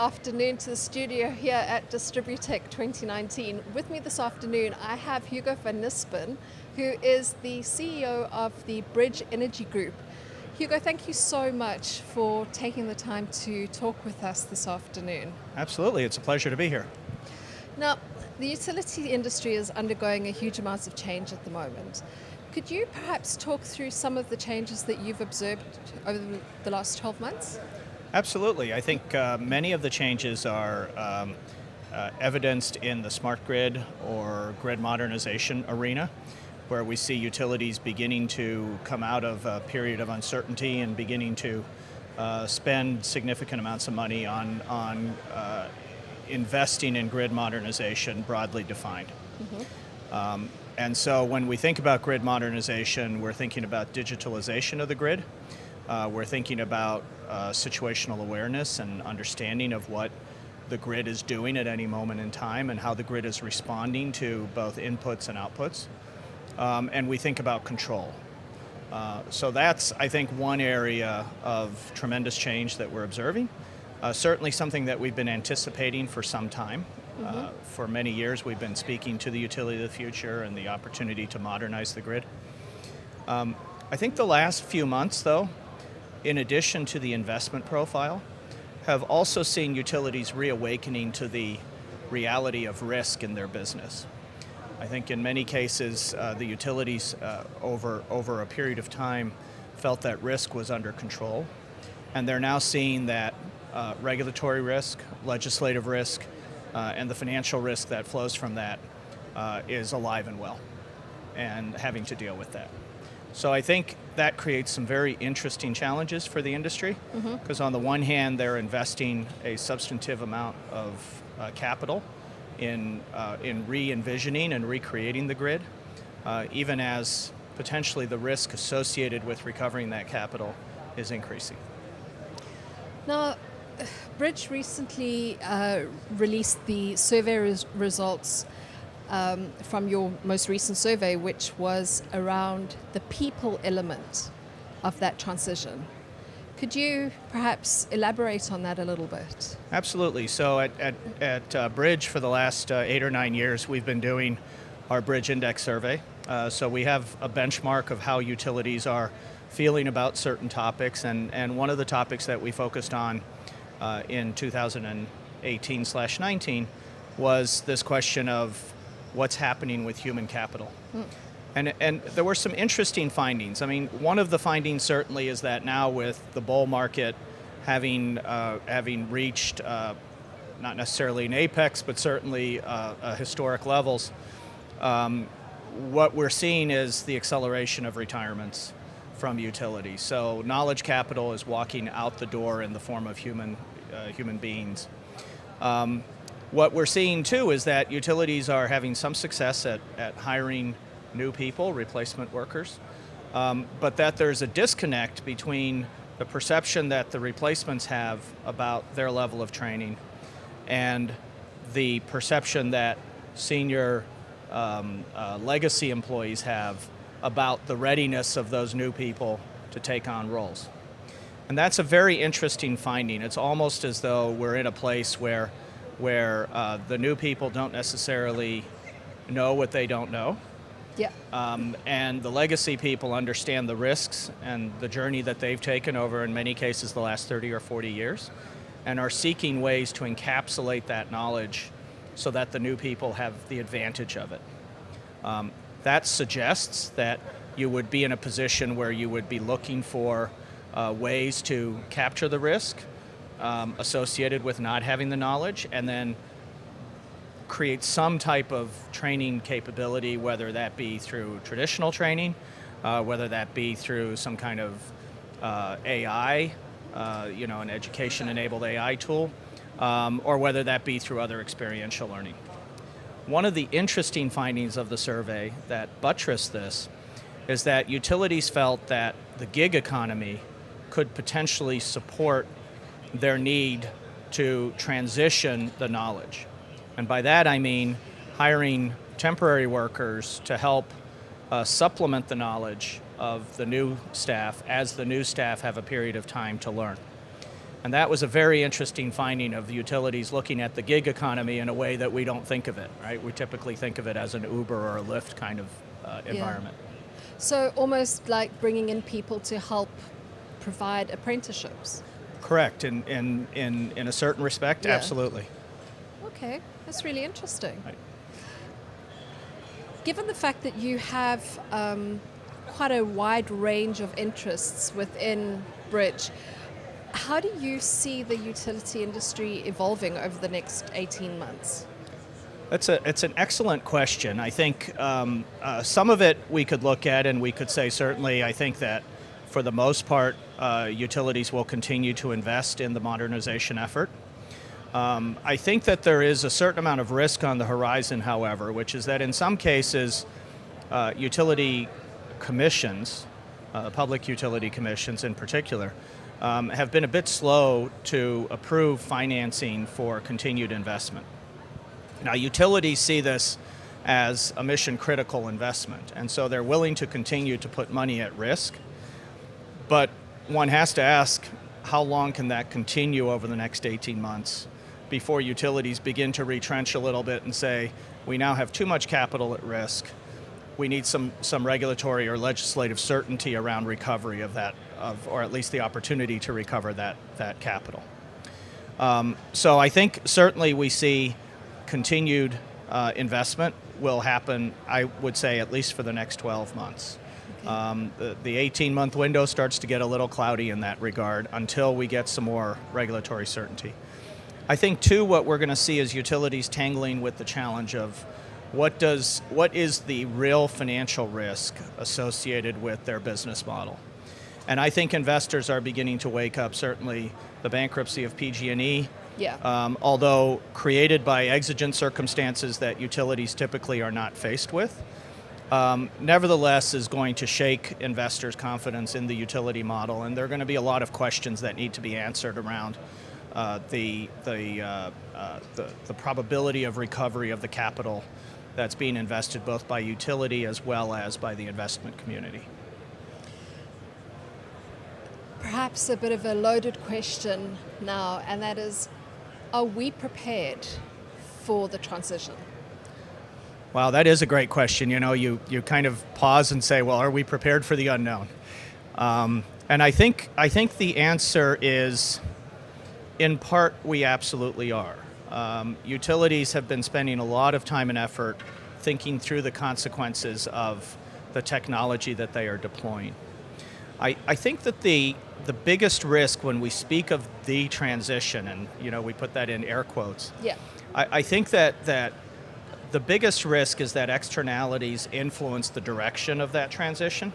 afternoon to the studio here at Distributech 2019. With me this afternoon, I have Hugo van Nispen, who is the CEO of the Bridge Energy Group. Hugo, thank you so much for taking the time to talk with us this afternoon. Absolutely, it's a pleasure to be here. Now, the utility industry is undergoing a huge amount of change at the moment. Could you perhaps talk through some of the changes that you've observed over the last 12 months? Absolutely. I think many of the changes are evidenced in the smart grid or grid modernization arena, where we see utilities beginning to come out of a period of uncertainty and beginning to spend significant amounts of money on investing in grid modernization, broadly defined. Mm-hmm. And so when we think about grid modernization, we're thinking about digitalization of the grid. We're thinking about situational awareness and understanding of what the grid is doing at any moment in time and how the grid is responding to both inputs and outputs. And we think about control. So that's, I think, one area of tremendous change that we're observing. Certainly something that we've been anticipating for some time. Mm-hmm. For many years, we've been speaking to the utility of the future and the opportunity to modernize the grid. I think the last few months, though, in addition to the investment profile, have also seen utilities reawakening to the reality of risk in their business. I think in many cases, the utilities over a period of time felt that risk was under control, and they're now seeing that regulatory risk, legislative risk, and the financial risk that flows from that is alive and well, and having to deal with that. So I think that creates some very interesting challenges for the industry, because on the one hand, they're investing a substantive amount of capital in re-envisioning and recreating the grid, even as potentially the risk associated with recovering that capital is increasing. Now, Bridge recently released the survey results from your most recent survey, which was around the people element of that transition. Could you perhaps elaborate on that a little bit? Absolutely. So at Bridge for the last 8 or 9 years, we've been doing our Bridge Index survey. So we have a benchmark of how utilities are feeling about certain topics, and one of the topics that we focused on in 2018/19 was this question of what's happening with human capital. And there were some interesting findings. I mean, one of the findings certainly is that now with the bull market having reached not necessarily an apex, but certainly historic levels, what we're seeing is the acceleration of retirements from utilities. So knowledge capital is walking out the door in the form of human beings. What we're seeing too is that utilities are having some success at hiring new people, replacement workers, but that there's a disconnect between the perception that the replacements have about their level of training and the perception that senior legacy employees have about the readiness of those new people to take on roles. And that's a very interesting finding. It's almost as though we're in a place where the new people don't necessarily know what they don't know. Yeah. And the legacy people understand the risks and the journey that they've taken over, in many cases, the last 30 or 40 years, and are seeking ways to encapsulate that knowledge so that the new people have the advantage of it. That suggests that you would be in a position where you would be looking for ways to capture the risk associated with not having the knowledge, and then create some type of training capability, whether that be through traditional training, whether that be through some kind of AI, an education-enabled AI tool, or whether that be through other experiential learning. One of the interesting findings of the survey that buttressed this is that utilities felt that the gig economy could potentially support their need to transition the knowledge. And by that I mean hiring temporary workers to help supplement the knowledge of the new staff as the new staff have a period of time to learn. And that was a very interesting finding of the utilities looking at the gig economy in a way that we don't think of it, right? We typically think of it as an Uber or a Lyft kind of environment. So almost like bringing in people to help provide apprenticeships. Correct. In a certain respect, Yeah. absolutely. Okay, that's really interesting. Right. Given the fact that you have quite a wide range of interests within Bridge, how do you see the utility industry evolving over the next 18 months? It's an excellent question. I think some of it we could look at and we could say certainly I think that for the most part utilities will continue to invest in the modernization effort. I think that there is a certain amount of risk on the horizon, however, which is that in some cases utility commissions, public utility commissions in particular, have been a bit slow to approve financing for continued investment. Now, utilities see this as a mission-critical investment, and so they're willing to continue to put money at risk. But one has to ask, how long can that continue over the next 18 months before utilities begin to retrench a little bit and say, we now have too much capital at risk, we need some regulatory or legislative certainty around recovery of that, or at least the opportunity to recover that capital. So I think certainly we see continued investment will happen, I would say, at least for the next 12 months. Okay. The 18-month window starts to get a little cloudy in that regard until we get some more regulatory certainty. I think, too, what we're going to see is utilities tangling with the challenge of what is the real financial risk associated with their business model. And I think investors are beginning to wake up. Certainly the bankruptcy of PG&E, although created by exigent circumstances that utilities typically are not faced with, nevertheless is going to shake investors' confidence in the utility model, and there are going to be a lot of questions that need to be answered around the probability of recovery of the capital that's being invested both by utility as well as by the investment community. Perhaps a bit of a loaded question now, and that is, are we prepared for the transition? Wow, that is a great question. You know, you kind of pause and say, well, are we prepared for the unknown? And I think the answer is, in part, we absolutely are. Utilities have been spending a lot of time and effort thinking through the consequences of the technology that they are deploying. I think that the biggest risk when we speak of the transition, and you know we put that in air quotes, I think that the biggest risk is that externalities influence the direction of that transition,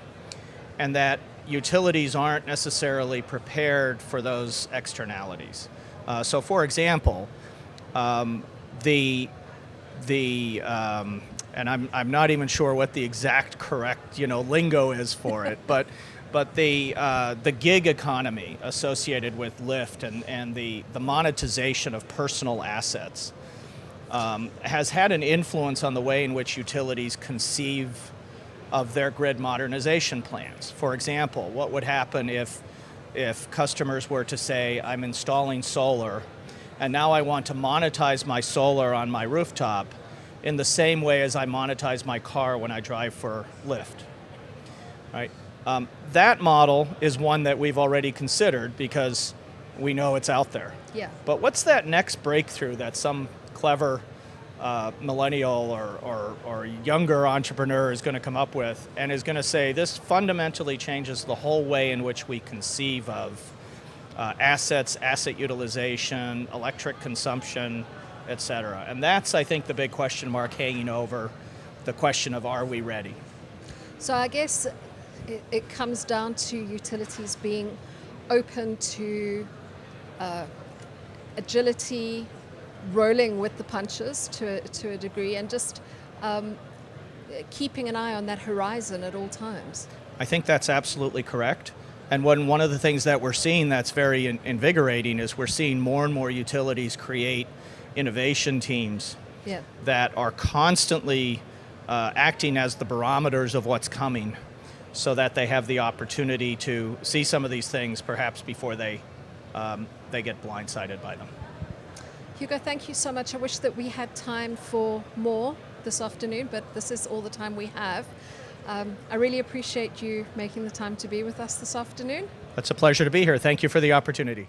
and that utilities aren't necessarily prepared for those externalities. So, for example, and I'm not even sure what the exact correct lingo is for it, but the gig economy associated with Lyft and the monetization of personal assets has had an influence on the way in which utilities conceive of their grid modernization plans. For example, what would happen if customers were to say, I'm installing solar, and now I want to monetize my solar on my rooftop in the same way as I monetize my car when I drive for Lyft, right? That model is one that we've already considered because we know it's out there. Yeah. But what's that next breakthrough that some clever millennial or younger entrepreneur is going to come up with and is going to say, this fundamentally changes the whole way in which we conceive of assets, asset utilization, electric consumption, et cetera. And that's, I think, the big question mark hanging over the question of, are we ready? So I guess it comes down to utilities being open to agility, rolling with the punches to a degree, and just keeping an eye on that horizon at all times. I think that's absolutely correct. And one of the things that we're seeing that's very invigorating is we're seeing more and more utilities create innovation teams that are constantly acting as the barometers of what's coming, so that they have the opportunity to see some of these things perhaps before they they get blindsided by them. Hugo, thank you so much. I wish that we had time for more this afternoon, but this is all the time we have. I really appreciate you making the time to be with us this afternoon. It's a pleasure to be here. Thank you for the opportunity.